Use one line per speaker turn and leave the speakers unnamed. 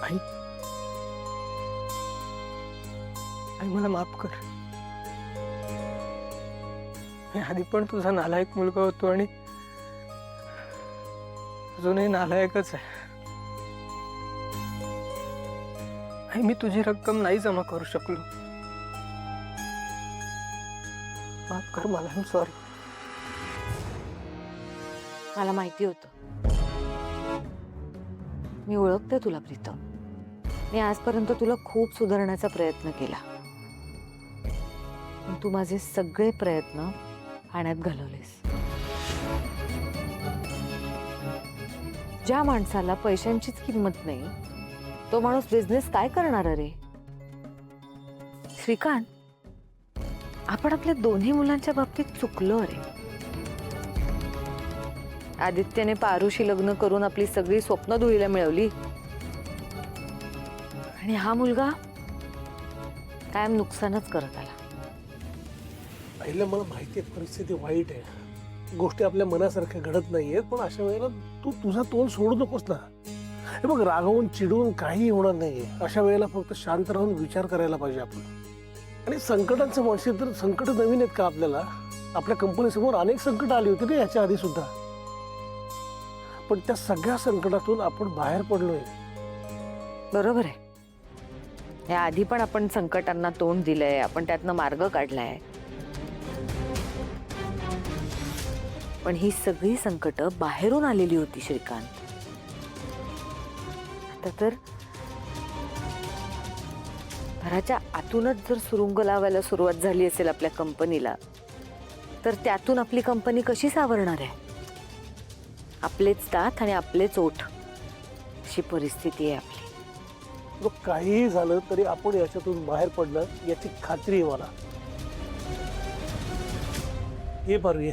आई, आई मला माफ कर. मी आधी पण तुझा नालायक मुलगा होतो आणि अजूनही नालायकच आहे. आई, मी तुझी रक्कम नाही जमा करू शकलो. माफ कर मला. I am sorry.
मला माहिती होतं. मी ओळखते तुला प्रीतम. मी आजपर्यंत तुला खूप सुधारण्याचा प्रयत्न केला, पण तू माझे सगळे प्रयत्न पाण्यात घालवलेस. ज्या माणसाला पैशांचीच किंमत नाही, तो माणूस बिझनेस काय करणार रे? श्रीकांत, आपण आपल्या दोन्ही मुलांच्या बाबतीत चुकलो रे. आदित्यने पारुशी लग्न करून आपली सगळी स्वप्न धुळीला मिळवली, आणि हा मुलगा कायम नुकसानच करत आला.
आईला मला माहिती आहे परिस्थिती वाईट आहे, गोष्टी आपल्या मनासारख्या घडत नाहीयेत, पण अशा वेळेला तू तुझा तोल सोडू नकोस ना. हे बघ, रागवून चिडून काही होणार नाहीये. अशा वेळेला फक्त शांत राहून विचार करायला पाहिजे आपण. आणि संकटांचं म्हणशील तर संकट नवीन आहेत का आपल्याला? आपल्या कंपनीसमोर अनेक संकट आली होती ना याच्या आधी सुद्धा, पण त्या सगळ्या संकटातून आपण बाहेर पडलोय.
बरोबर आहे. या आधी पण आपण संकटांना तोंड दिलंय, आपण त्यातनं मार्ग काढलाय, पण ही सगळी संकट बाहेरून आलेली होती श्रीकांत. आता तर घराच्या आतूनच जर सुरुंग लावायला सुरुवात झाली असेल आपल्या कंपनीला, तर त्यातून आपली कंपनी कशी सावरणार आहे? आपलेच दात आणि आपलेच ओठ, अशी परिस्थिती आहे आपली.
मग काहीही झालं तरी आपण याच्यातून बाहेर पडणार याची खात्री आहे मला. ये पारू, ये.